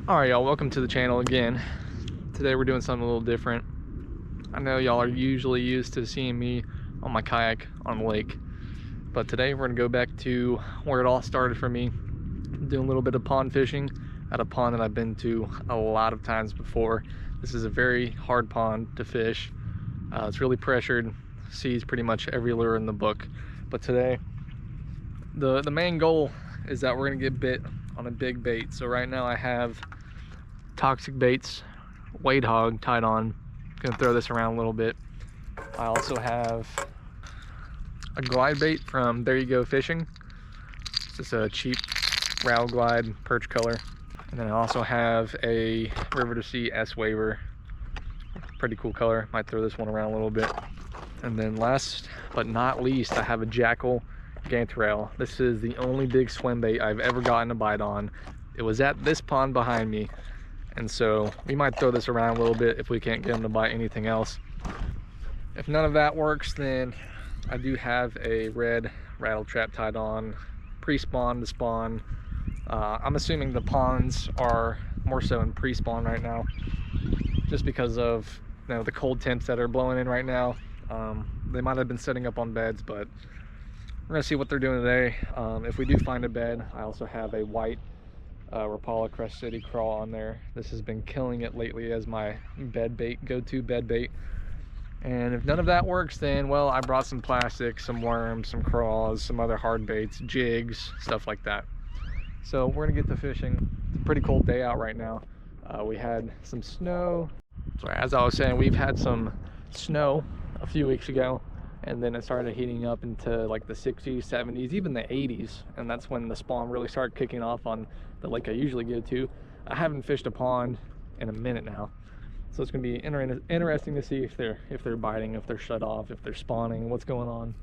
Alright, y'all, welcome to the channel again. Today we're doing something a little different. I know y'all are usually used to seeing me on my kayak on the lake, but today we're gonna go back to where it all started for me, doing a little bit of pond fishing at a pond that I've been to a lot of times before. This is a very hard pond to fish. It's really pressured, sees pretty much every lure in the book. But today, the main goal is that we're gonna get bit on a big bait. So right now I have toxic baits, wade hog tied on. Gonna throw this around a little bit. I also have a glide bait from There You Go Fishing. It's just a cheap Row Glide perch color. And then I also have a River to Sea S Waver. Pretty cool color. Might throw this one around a little bit. And then last but not least, I have a Jackal Gantarelle. This is the only big swim bait I've ever gotten a bite on. It was at this pond behind me. And so we might throw this around a little bit if we can't get him to bite anything else. If none of that works, then I do have a red rattle trap tied on, pre-spawn to spawn. I'm assuming the ponds are more so in pre-spawn right now, just because of the cold temps that are blowing in right now. They might have been setting up on beds, but we're gonna see what they're doing today. If we do find a bed, I also have a white Rapala Crest City crawl on there. This has been killing it lately as my bed bait, go-to bed bait. And if none of that works, then well, I brought some plastic, some worms, some crawls, some other hard baits, jigs, stuff like that. So we're gonna get to fishing. It's a pretty cold day out right now. We had some snow. So as I was saying, we've had some snow a few weeks ago, and then it started heating up into like the 60s, 70s, even the 80s, and that's when the spawn really started kicking off on the lake I usually go to. I haven't fished a pond in a minute now, so it's gonna be interesting to see if they're biting, if they're shut off, if they're spawning, what's going on.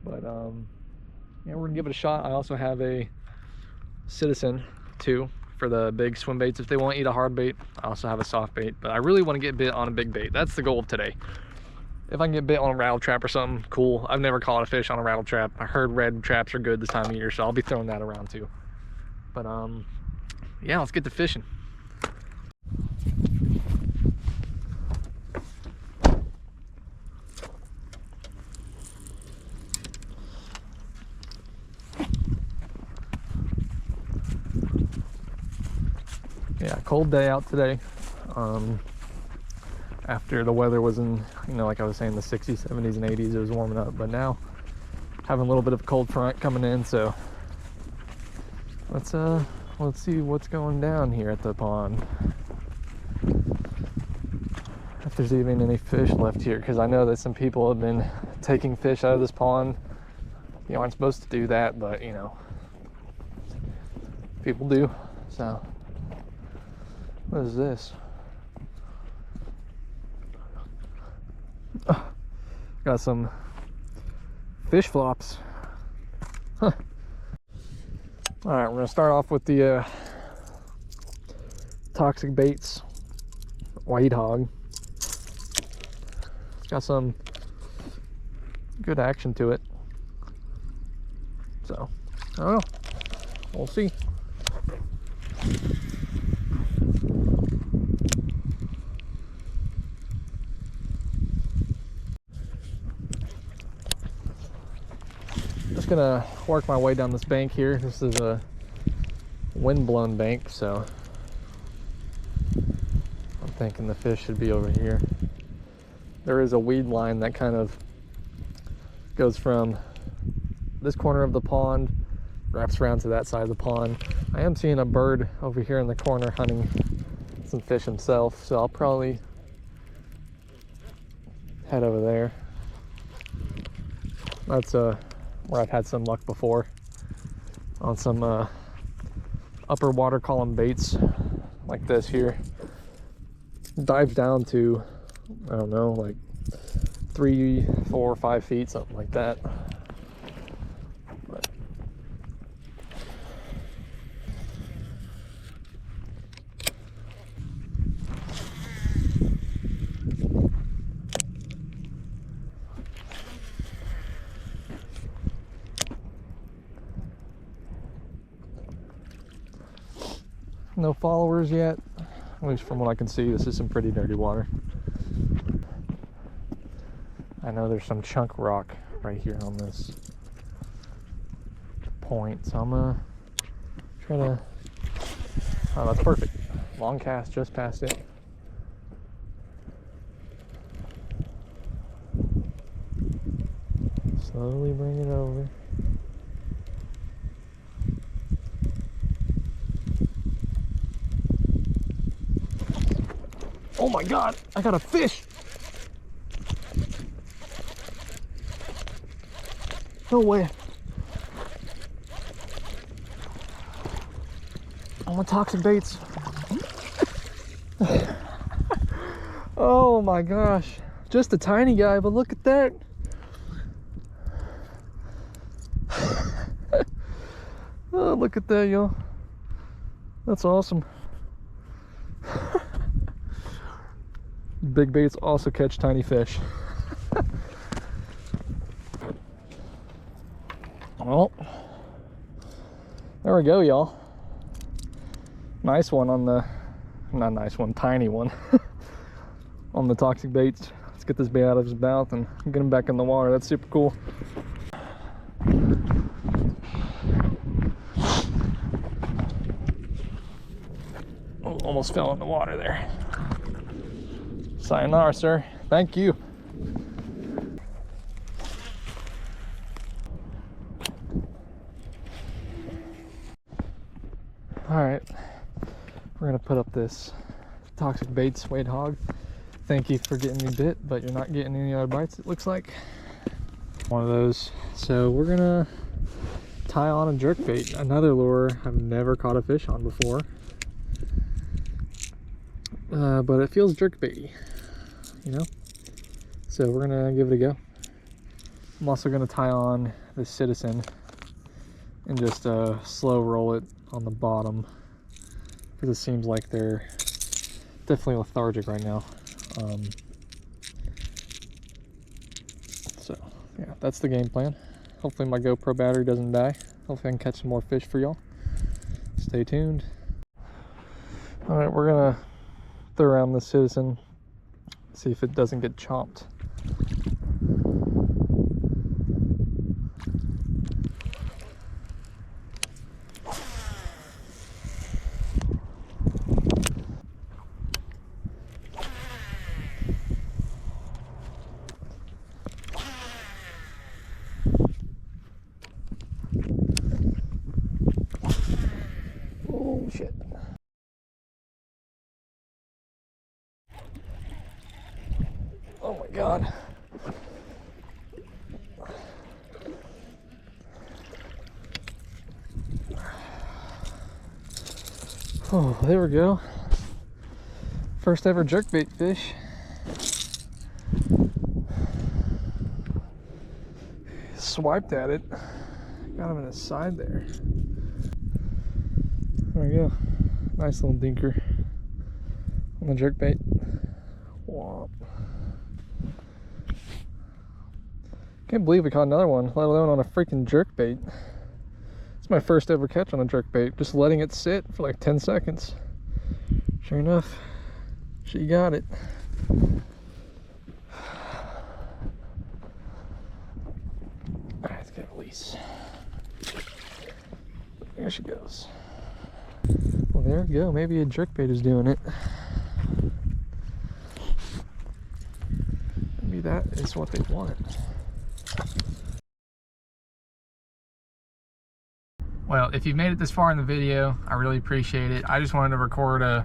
But yeah, we're gonna give it a shot. I also have a Citizen too for the big swim baits if they won't eat a hard bait. I also have a soft bait, but I really want to get bit on a big bait. That's the goal of today. If I can get bit on a rattle trap or something, cool. I've never caught a fish on a rattle trap. I heard red traps are good this time of year, so I'll be throwing that around too. But yeah, let's get to fishing. Yeah, cold day out today. After the weather was in, like I was saying, the 60s, 70s, and 80s, it was warming up. But now, having a little bit of a cold front coming in, so let's see what's going down here at the pond. If there's even any fish left here, because I know that some people have been taking fish out of this pond. You aren't supposed to do that, but people do. So what is this? Oh, got some fish flops. Huh. All right, we're gonna start off with the toxic baits, wade hog. It's got some good action to it. So, I don't know. We'll see. Just gonna work my way down this bank here. This is a wind-blown bank, so I'm thinking the fish should be over here. There is a weed line that kind of goes from this corner of the pond, wraps around to that side of the pond. I am seeing a bird over here in the corner hunting some fish himself, so I'll probably head over there. That's where I've had some luck before on some upper water column baits like this here. Dives down to, I don't know, like 3, 4, 5 feet, something like that. But No followers yet. At least from what I can see, this is some pretty dirty water. I know there's some chunk rock right here on this point, so I'm gonna try to... Oh, that's perfect. Long cast just past it. Slowly bring it over. Oh my God, I got a fish. No way. On my toxic baits. Oh my gosh. Just a tiny guy, but look at that. Oh, look at that, y'all. That's awesome. Big baits also catch tiny fish. Well, there we go, y'all. Nice one on the, not nice one, tiny one on the toxic baits. Let's get this bait out of his mouth and get him back in the water. That's super cool. Oh, almost fell in the water there. Sayonara, sir. Thank you. All right, we're gonna put up this toxic baits Wade hog. Thank you for getting me bit, but you're not getting any other bites, it looks like. One of those. So we're gonna tie on a jerk bait, another lure I've never caught a fish on before. But it feels jerk baity, you know? So we're gonna give it a go. I'm also gonna tie on this Citizen and just slow roll it on the bottom, because it seems like they're definitely lethargic right now. So yeah, that's the game plan. Hopefully my GoPro battery doesn't die. Hopefully I can catch some more fish for y'all. Stay tuned. All right, we're gonna throw around the Citizen, see if it doesn't get chomped. Oh shit. Oh my God. Oh, there we go. First ever jerkbait fish. Swiped at it. Got him in his side there. There we go. Nice little dinker on the jerkbait. Womp. Can't believe we caught another one, let alone on a freaking jerkbait. It's my first ever catch on a jerkbait, just letting it sit for like 10 seconds. Sure enough, she got it. Alright, let's get a release. There she goes. Well, there we go. Maybe a jerkbait is doing it. Maybe that is what they want. Well, if you've made it this far in the video, I really appreciate it. I just wanted to record a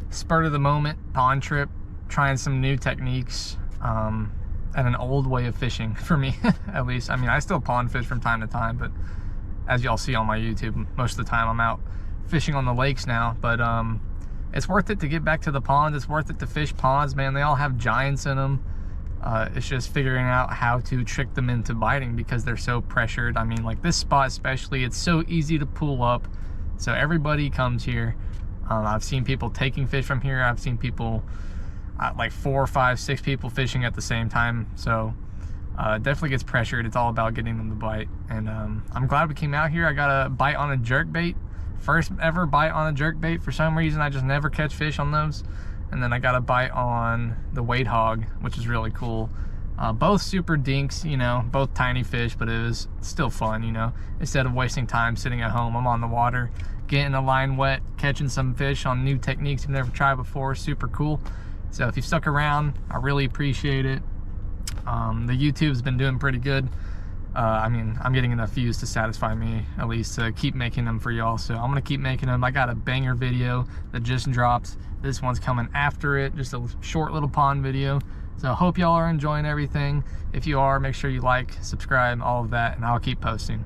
spur of the moment pond trip, trying some new techniques, and an old way of fishing for me, at least. I mean, I still pond fish from time to time, but as y'all see on my YouTube, most of the time I'm out fishing on the lakes now. But it's worth it to get back to the ponds. It's worth it to fish ponds, man. They all have giants in them. It's just figuring out how to trick them into biting, because they're so pressured. I mean, like this spot especially, it's so easy to pull up, so everybody comes here. I've seen people taking fish from here. I've seen people, like 4, 5, 6 people fishing at the same time. So definitely gets pressured. It's all about getting them to bite. And I'm glad we came out here. I got a bite on a jerkbait. First ever bite on a jerkbait. For some reason, I just never catch fish on those. And then I got a bite on the weight hog, which is really cool. Both super dinks, you know, both tiny fish, but it was still fun, you know. Instead of wasting time sitting at home, I'm on the water, getting the line wet, catching some fish on new techniques you've never tried before. Super cool. So if you've stuck around, I really appreciate it. The YouTube's been doing pretty good. I mean, I'm getting enough views to satisfy me, at least to keep making them for y'all. So I'm gonna keep making them. I got a banger video that just dropped. This one's coming after it, just a short little pond video. So I hope y'all are enjoying everything. If you are, make sure you like, subscribe, all of that, and I'll keep posting.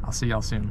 I'll see y'all soon.